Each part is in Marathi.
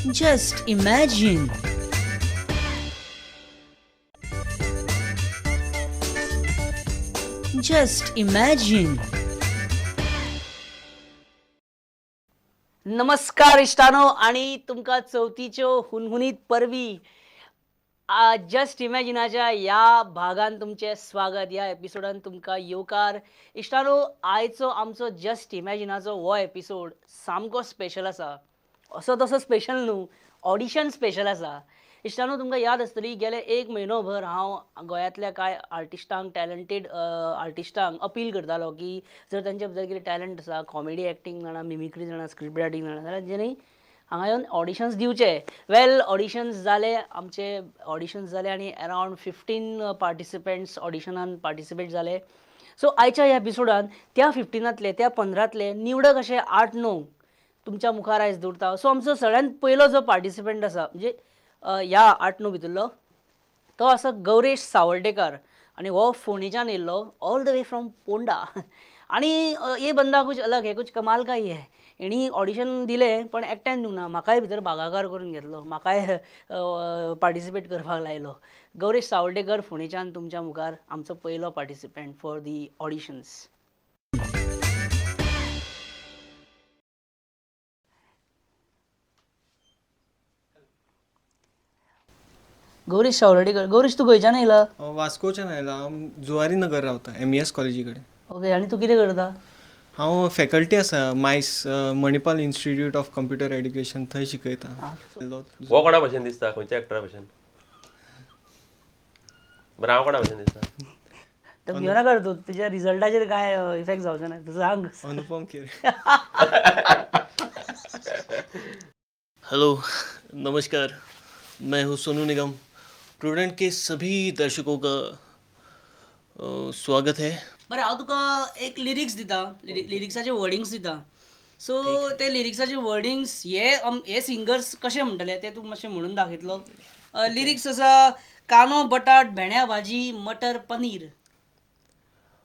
Just imagine. Just imagine. नमस्कार इष्टानो आणि तुमका चवथीच्यो हुनहुनीत परवी जस्ट इमॅजिनाच्या या भागान तुमचे स्वागत. या एपिसोडान तुमका येवकार. इष्टानो, आयचो आमचो जस्ट इमॅजिनाचो हो एपिसोड सामको स्पेशल आसा. असो तसो स्पेशल न्हू, ऑडिशन स्पेशल आसा. इश्टानो, तुमकां याद आसतली गेले एक म्हयनोभर हांव गोंयांतल्या कांय आर्टिस्टांक, टॅलंटेड आर्टिस्टांक अपील करतालो की जर तांचे भितर कितें टॅलंट आसा, कॉमेडी एक्टींग जाणा, मिमिक्री जाणा, स्क्रिप्ट रायटींग जाणा, जाल्यार जेणी हांगा येवन ऑडिशन्स दिवचे. वेल, ऑडिशन्स जाले आमचे. ऑडिशन्स जाले आनी अरावंड 15 पार्टिसिपंट्स ऑडिशनान पार्टिसिपेट जाले. सो आयच्या ह्या एपिसोडान त्या 15तले, त्या 15तले निवडक अशे 8-9 तुमच्या मुखार आयज दवरता. सो आमचो सगळ्यात पयलो जो पार्टिसिपंट आसा म्हणजे ह्या 8-9 भितरलो, तो आसा गौरेश सावर्डेकर. आनी हो फोंडेच्यान येयल्लो, all the way from Ponda. आनी ये बंदा कुछ अलग है, कुछ कमाल का ही है. हेणी ऑडिशन दिलें पण एकट्यान दिवना, म्हाकाय भितर भागाकार करून घेतलो, म्हाकाय पार्टिसिपेट करपाक लायलो. गौरेश सावर्डेकर फोंडेच्यान तुमच्या मुखार आमचो पयलो participant for the auditions. Gaurish Sawardekar. Gaurish, तू खंयच्यान येयला? वास्कोच्यान आयला. हांव जुवारी नगर रावता MES कॉलेजी कडेन. ओके. आनी तू कितें करता? हांव फॅकल्टी आसा minus Manipal institute of computer education, थंय शिकयता. हो कोणा भशेन दिसता? खंयच्या एक्टरा भशेन? बरं, हांव कोणा भशेन दिसता? तर घेवना कर तू, तुज्या रिजल्टाचेर काय इफेक्ट जावचो ना. तू सांग. अनुपम खेर. हेलो, नमस्कार. मैं हूँ सोनू निगम. प्रूडेंट के सभी दर्शकों का स्वागत है. बरं, हांव तुका एक लिरिक्स दिता, लिरिक्साचे वर्डिंग्स दिता. सो ते लिरिक्साचे वर्डिंग्स हे सिंगर्स कशे म्हणटले ते तूं मातशें म्हणून दाखयतलो. लिरिक्स आसा: कानो बटाट भेंड्या भाजी मटर पनीर.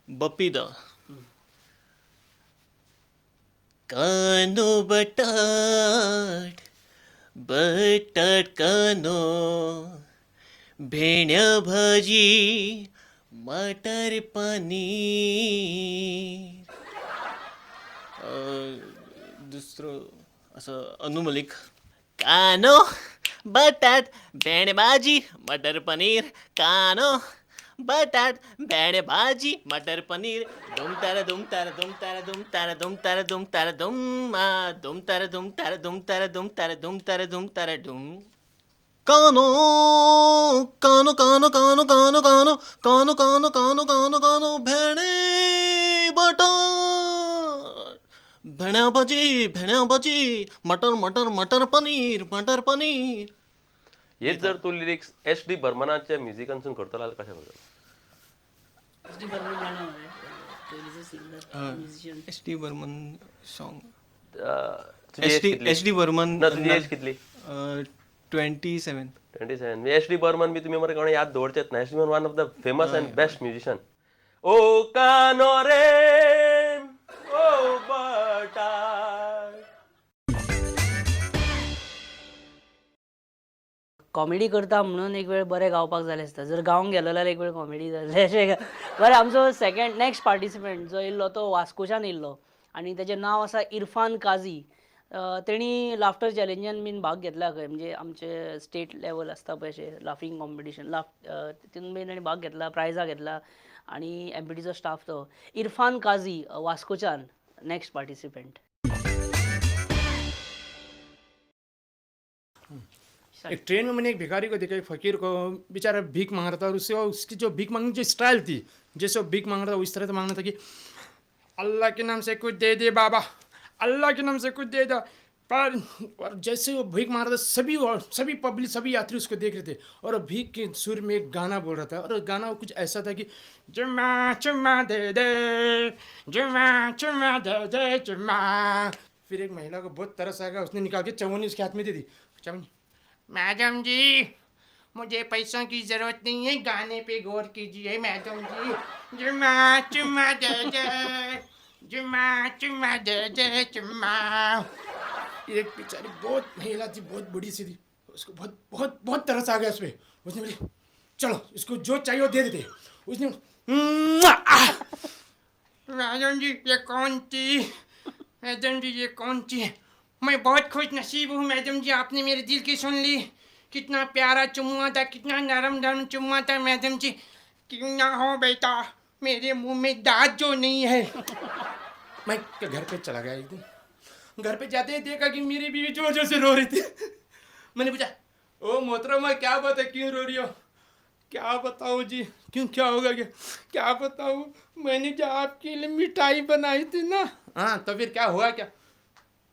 बपीदा. कानो बटाट बटाट कानो भेण्या भाजी मटर पनीर. दुसरं असं अनु मलिक. कानो बटाट भेंड भाजी मटर पनीर. कानो बटाट भेंड भाजी मटर पनीर. दुम तारा दुम तारा दुम तारा दुम तारा दुम तारा दुम तारा दुम दुम तारा दुम तारा दुम तारा दुम तारा दुम तारा दुम तारा दुम. कानो कानो कानो कानो कानो कानो कानो कानो कानो कानो कानो भेणे बटाट भेण्या भाजी मटर मटर मटर पनीर मटर पनीर. हेच जर तूं लिरिक्स SD बर्मनाच्या म्युझिकानसून करतलो जाल्यार कशें करतलो? SD Burman song. तुजी बर्मन. ना, तुजी एज कितली? 27. 27. SD बर्मन बी तुमी मरे कोणा याद दवरचेत ना. SD Burman one of the famous and best musician. ओ कानो रे ओ बटाट. कॉमेडी करता म्हणून एक वेळ बरें गावपाक जालें आसता. जर गावंक गेलो जाल्यार एक वेळ कॉमेडी जालें अशें. बरें, आमचो नेक्स्ट पार्टिसिपंट जो येयल्लो तो वास्कोच्यान येयल्लो आनी ताचें नांव आसा इरफान काझी. तेणी लाफ्टर चॅलेंजान बीन भाग घेतला खंय, म्हणजे आमचे स्टेट लेवल आसता पळय अशें लाफींग कॉम्पिटिशन, तितून बीन ताणें भाग घेतला, प्रायजां घेतला. आनी MPTचो स्टाफ तो. इरफान काझी वास्कोच्यान नेक्स्ट पार्टिसिपंट. एक ट्रेन में मैंने एक भिखारी को देखा, एक फकीर को, बेचारा भीख मांग रहा था. और उसकी जो भीख मांगने की जो स्टाइल थी, जैसे वो भीख मांग रहा था वो इस तरह से मांगना था कि अल्लाह के नाम से कुछ दे दे बाबा, अल्लाह के नाम से कुछ दे दो. पर और जैसे वो भीख मांग रहा था, सभी पब्लिक, सभी यात्री उसको देख रहे थे. और वो भीख के सुर में एक गाना बोल रहा था. और गाना कुछ ऐसा था कि जुम्मा चुम्मा दे दे, जुम्मा चुम्मा दे दे जुम्मा. फिर एक महिला को बहुत तरस आ गया, उसने निकाल के चवन्नी उसके हाथ में दे दी. चवन्नी, मैडम जी मुझे पैसों की जरूरत नहीं है, गाने पे गौर कीजिए मैडम जी. जुम्मा चुम्मा दे दे, जुम्मा चुम्मा दे दे जुम्मा. एक बेचारी बहुत महिला थी, बहुत बड़ी सी थी, उसको बहुत बहुत बहुत तरस आ गया उस पर। उसने बोली चलो इसको जो चाहिए वो दे देते। उसने मैडम जी ये कौन थी, मैडम जी ये कौन थी, मैं बहुत खुश नसीब हूँ मैडम जी, आपने मेरे दिल की सुन ली। कितना प्यारा चुम्मा था, कितना नरम नरम चुम्मा था मैडम जी। क्यों ना हो बेटा, मेरे मुंह में दांत जो नहीं है। मैं घर पे चला गया एक दिन। घर पे जाते ही देखा कि मेरी बीवी जोर जोर से रो रही थी। मैंने पूछा ओ मोहतरमा क्या बात है, क्यों रो रही हो? क्या बताऊँ जी, क्यों क्या होगा, क्या क्या बताऊँ, मैंने जो आपके लिए मिठाई बनाई थी ना, हाँ तो फिर क्या हुआ क्या?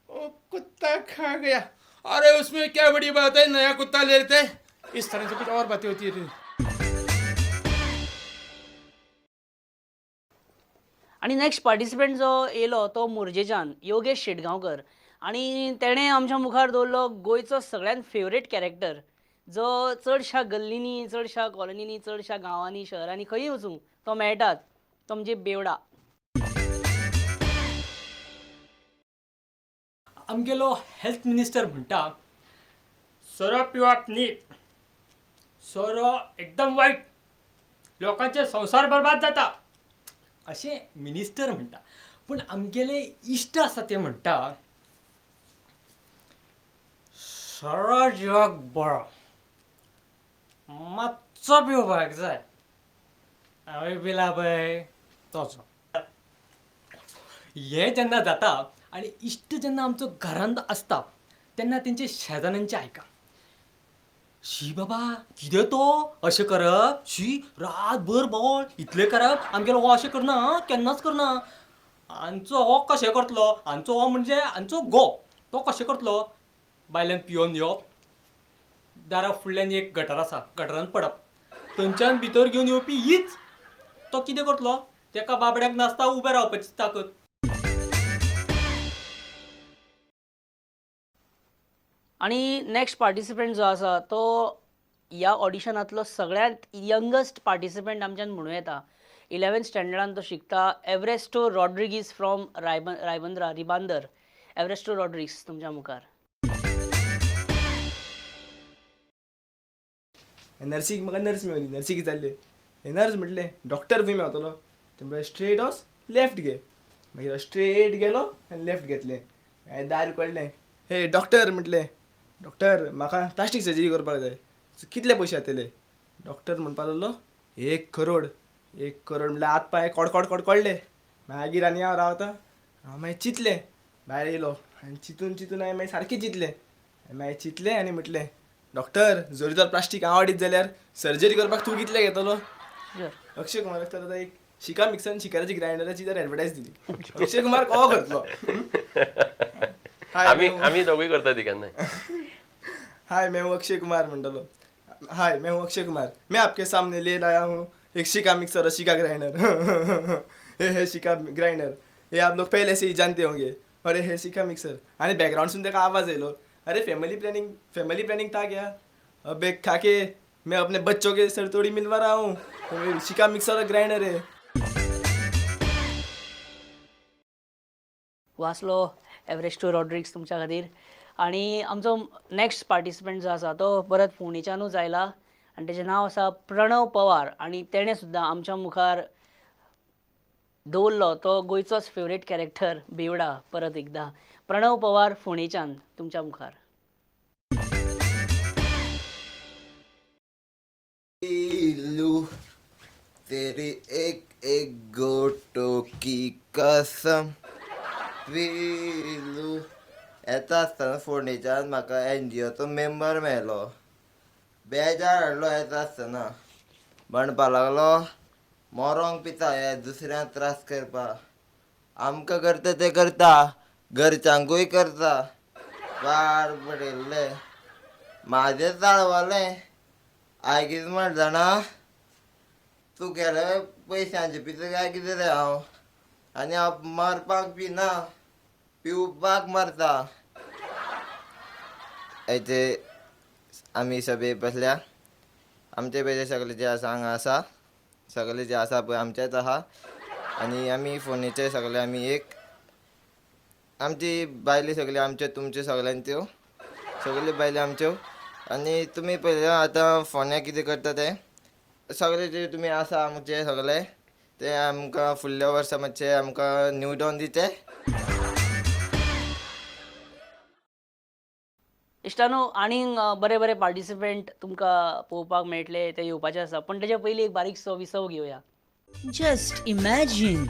ओ कुत्ता खा गया। अरे उसमें क्या बड़ी बात है, नया कुत्ता ले लेते। इस तरह से कुछ और बातें होती है। आणि नेक्स्ट पार्टिसिपंट जो येयलो तो मोरजेच्यान योगेश शेटगांवकर आणि तेणें आमच्या मुखार दवरलो गोंयचो सगळ्यात फेवरेट कॅरेक्टर जो चडशा गल्लींनी, चडशा कॉलनींनी, चडशा गांवांनी, शहरांनी खंयी वचूं तो मेळटात, तो म्हणजे बेवडा. आमगेलो हेल्थ मिनिस्टर म्हणटा सोरो पिवप नीट, सोरो एकदम वाईट, लोकांचे संसार बरबाद जाता अशें मिनिस्टर म्हणटा. पूण आमगेले इश्ट आसा ते म्हणटा सोरो जिवाक बरो, मातसो पिवपाक जाय. हांवें पिला पळय तोचो. हें जेन्ना जाता आनी इश्ट जेन्ना आमचो घरांत आसता तेन्ना तेंचे शेजाऱ्यांचें आयका. शी बाबा कितें तो अशें करप, शी रातभर बोल इतलें करप, आमगेलो हो अशें करना आं, केन्नाच करना. हांचो हो कशें करतलो, हांचो हो म्हणजे हांचो घो, तो कशें करतलो. बायल्यान पियोन येवप, दारा फुडल्यान एक गटर आसा, गटरांत पडप, थंयच्यान भितर घेवन येवपी हीच. तो कितें करतलो, तेका बाबड्याक नासता उबें रावपाची ताकत. आणि नेक्स्ट पार्टिसिपंट जो आसा तो ह्या ऑडिशनांतलो सगळ्यात यंगस्ट पार्टिसिपंट आमच्यान म्हणूं येता. 11th स्टँडर्डान तो शिकता. एव्हरेस्टो रॉड्रिगीस फ्रॉम रिबांदर. एव्हरेस्टो रॉड्रिग्स तुमच्या मुखार. नर्सीक म्हाका नर्स मेळ्ळी. नर्सीक जाल्ले हे नर्स म्हटलें डॉक्टर खंय मेळटलो. ते म्हणलें स्ट्रेट वच लेफ्ट घे. मागीर स्ट्रेट गेलो आनी लेफ्ट घेतलें. हांवें दार उकडलें. हे डॉक्टर म्हटलें डॉक्टर म्हाका प्लास्टीक सर्जरी करपाक जाय, कितले पयशे जातले? डॉक्टर म्हणपाक लागलो 1 करोड. 1 करोड म्हणल्यार हात पांय कडकडले. मागीर आनी हांव रावता. हांव मागीर चिंतलें, भायर येयलो आनी चिंतून हांवें मागीर सारकें चिंतलें. मागीर चिंतलें आनी म्हटलें डॉक्टर जरी तर प्लास्टीक आवडीत जाल्यार सर्जरी करपाक तूं कितले घेतलो? अक्षय कुमाराक तर आतां एक शिका मिक्सन शिकाराची ग्रायंडराची जर एडवर्टायज दिली. अक्षय कुमार हो करतलो. आम्ही दोघंही करता ती केन्नाय. हाय मैं हूँ अक्षय कुमार मंडलो. हाय मैं हूँ अक्षय कुमार. मैं आपके सामने ले लाया हूँ एक शिका मिक्सर और शिका ग्राइंडर. ये शिका ग्राइंडर ये आप लोग पहले से ही जानते होंगे. और ये शिका मिक्सर. आणि बैकग्राउंड सुन देखा आवाज येलो. अरे फैमिली प्लानिंग था क्या? अब एक खा के मैं अपने बच्चों के सर तोड़ी मिलवा रहा हूँ. तो शिका मिक्सर और ग्राइंडर है. वाचलो एव्हरेस्टो रॉड्रिग्स तुमच्या खातीर. आणि आमचो नेक्स्ट पार्टिसिपंट जो आसा तो परत फोंडेच्यानूच आयला आनी तेजें नांव आसा प्रणव पवार. आणि तेणें सुद्दां आमच्या मुखार दवरलो तो गोंयचोच फेवरेट कॅरेक्टर बेवडा. परत एकदा प्रणव पवार फोंडेच्यान तुमच्या मुखार. लू तेरी एक एक गोटो की कसम विलू. येता आसतना फोंडेच्यान म्हाका NGOचो मेंबर मेळ्ळो. बेजार हाडलो येता आसतना. म्हणपा लागलो मरोंक पिता हे दुसऱ्यांक त्रास करपा. आमकां करता ते करता, घरच्यांकूय करता. वाड पडिल्ले म्हाजें चाळवलें. हांवें कितें म्हण जाणा, तूं गेले पयशांचे पिता काय कितें रे हांव. आनी हांव मारपाक बी ना, पिवपाक मारता. हेचे आमी सगळे बसल्या. आमचे पयशे सगळे जे आसा हांगा आसा, सगळे जे आसा पळय आमचेच आहा. आनी आमी फोनीचे सगळे आमी एक आमची बायली सगळी आमच्यो तुमच्यो सगळ्यांच्यो सगळी बायली आमच्यो. आनी तुमी पळयलें आतां फोण्या कितें करता ते सगळे जे तुमी आसा आमचे सगळे ते आमकां फुडल्या वर्सा मातशे आमकां निवडून दिते. इश्टानो आनीक बरे बरे पार्टिसिपेंट तुमकां पळोवपाक मेळटले ते येवपाचे आसा पण तेच्या पयलीं एक बारीकसो विसव घेवया. Just imagine